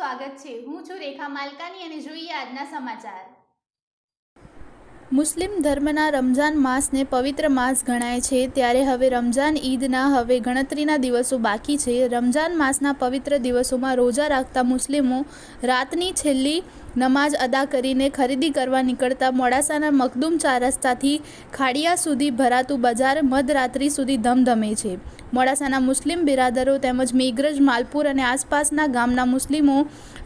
સ્વાગત છે। હું છું રેખા માલકાની અને જોઈએ આજના સમાચાર। મુસ્લિમ ધર્મના રમઝાન માસને પવિત્ર માસ ગણાય છે, ત્યારે હવે રમઝાન ઈદના હવે ગણતરીના દિવસો બાકી છે। રમઝાન માસના પવિત્ર દિવસોમાં રોજા રાખતા મુસ્લિમો રાતની છેલ્લી નમાઝ અદા કરીને ખરીદી કરવા નીકળતા મોડાસાના મખદુમ 4 રસ્તાથી ખાડિયા સુધી ભરાતું બજાર મધરાત્રિ સુધી ધમધમે છે। મોડાસાના મુસ્લિમ બિરાદરો તેમજ મેઘરજ, માલપુર અને આસપાસના ગામના મુસ્લિમો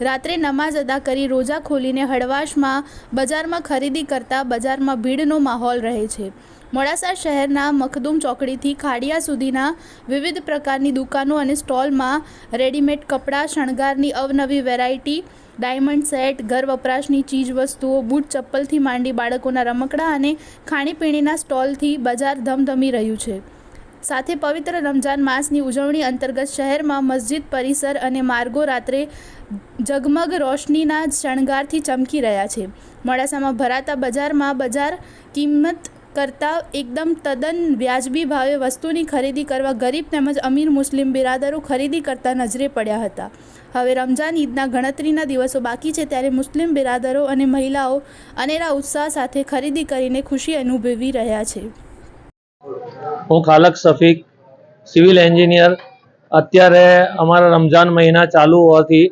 રાત્રે નમાઝ અદા કરી રોજા ખોલીને હળવાશમાં બજારમાં ખરીદી કરતા બજારમાં ભીડનો માહોલ રહે છે। મોડાસા શહેરના મખદુમ ચોકડીથી ખાડિયા સુધીના વિવિધ પ્રકારની દુકાનો અને સ્ટોલમાં રેડીમેડ કપડાં, શણગારની અવનવી વેરાયટી, ડાયમંડ સેટ, ઘર વપરાશની ચીજ વસ્તુઓ, બૂટ ચપ્પલથી માંડી બાળકોના રમકડાં અને ખાણીપીણીના સ્ટોલથી બજાર ધમધમી રહ્યું છે। સાથે પવિત્ર રમઝાન માસની ઉજવણી અંતર્ગત શહેરમાં મસ્જિદ પરિસર અને માર્ગો રાત્રે ઝગમગ રોશનીના શણગારથી ચમકી રહ્યા છે। મોડાસામાં ભરાતા બજારમાં બજાર કિંમત કરતાં એકદમ તદ્દન વ્યાજબી ભાવે વસ્તુની ખરીદી કરવા ગરીબ તેમજ અમીર મુસ્લિમ બિરાદરો ખરીદી કરતા નજરે પડ્યા હતા। હવે રમઝાન ઈદના ગણતરીના દિવસો બાકી છે, ત્યારે મુસ્લિમ બિરાદરો અને મહિલાઓ અનેરા ઉત્સાહ સાથે ખરીદી કરીને ખુશી અનુભવી રહ્યા છે। હું ખાલક સફીક, સિવિલ એન્જિનિયર। અત્યારે અમારા રમઝાન મહિના ચાલુ હોવાથી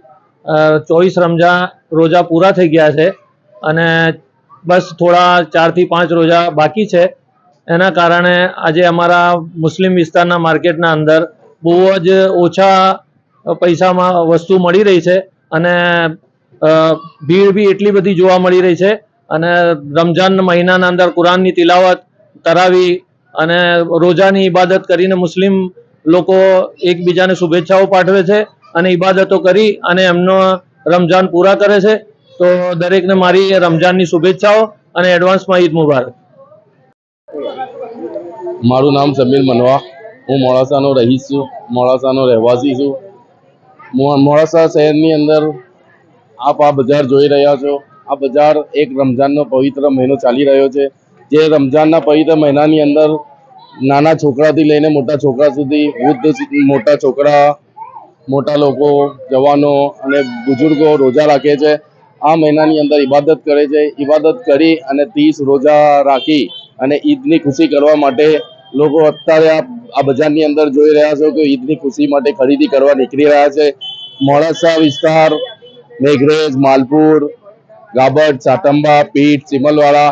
24 રમઝાન રોજા પૂરા થઈ ગયા છે અને બસ થોડા 4 થી 5 રોજા બાકી છે। એના કારણે આજે અમારા મુસ્લિમ વિસ્તારના માર્કેટના અંદર બહુ જ ઓછા પૈસામાં વસ્તુ મળી રહી છે અને ભીડ બી એટલી બધી જોવા મળી રહી છે અને રમઝાન મહિનાના અંદર કુરાનની તિલાવત, તરાવી અને રોજાની ઇબાદત કરીને મુસ્લિમ લોકો એકબીજાને શુભેચ્છાઓ પાઠવે છે અને ઇબાદતો કરી અને એમનો રમઝાન પૂરા કરે છે। તો દરેકને મારી રમઝાનની શુભેચ્છાઓ અને એડવાન્સમાં ઈદ મુબારક। મારું નામ સમીર મનવા, હું મોડાસાનો રહીશ છું, મોડાસાનો રહેવાસી છું। મોડાસા શહેરની અંદર આપ આ બજાર જોઈ રહ્યા છો। આ બજાર એક રમઝાનનો પવિત્ર મહિનો ચાલી રહ્યો છે, જે રમઝાનના પવિત્ર મહિનાની અંદર નાના છોકરાથી લઈને મોટા છોકરા સુધી, વૃદ્ધ મોટા છોકરા, મોટા લોકો, જવાનો અને બુઝુર્ગો રોજા રાખે છે। આ મહિનાની અંદર ઇબાદત કરે છે। ઇબાદત કરી અને 30 રોજા રાખી અને ઈદની ખુશી કરવા માટે લોકો અત્યારે આ બજારની અંદર જોઈ રહ્યા છો કે ઈદની ખુશી માટે ખરીદી કરવા નીકળી રહ્યા છે। મોડાસા વિસ્તાર, મેઘરજ, માલપુર, ગાબડ, સાટંબા, પીઠ, ચિમલવાડા,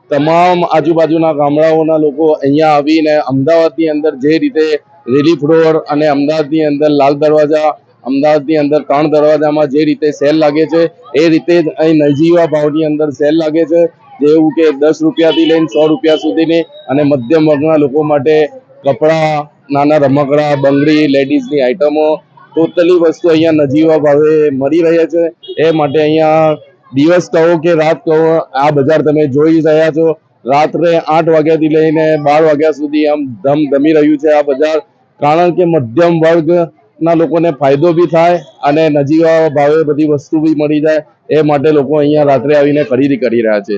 તમામ આજુબાજુના ગામડાઓના લોકો અહીંયા આવીને અમદાવાદની અંદર જે રીતે રિલીફ રોડ અને અમદાવાદની અંદર લાલ દરવાજા, અમદાવાદની અંદર 3 દરવાજામાં જે રીતે સેલ લાગે છે, એ રીતે અહીં નજીવા ભાવની અંદર સેલ લાગે છે, જેવું કે 10 રૂપિયાથી લઈને 100 રૂપિયા સુધીની અને મધ્યમ વર્ગના લોકો માટે કપડાં, નાના રમકડા, બંગડી, લેડીઝની આઇટમો, ટોટલી વસ્તુ અહીંયા નજીવા ભાવે મળી રહે છે। એ માટે અહીંયા દિવસ કહો કે રાત કહો, આ બજાર તમે જોઈ રહ્યા છો। રાત્રે 8 વાગ્યાથી લઈને 12 વાગ્યા સુધી આમ ધમધમી રહ્યું છે આ બજાર, કારણ કે મધ્યમ વર્ગના લોકોને ફાયદો બી થાય અને નજીવા ભાવે બધી વસ્તુ બી મળી જાય, એ માટે લોકો અહીંયા રાત્રે આવીને ખરીદી કરી રહ્યા છે।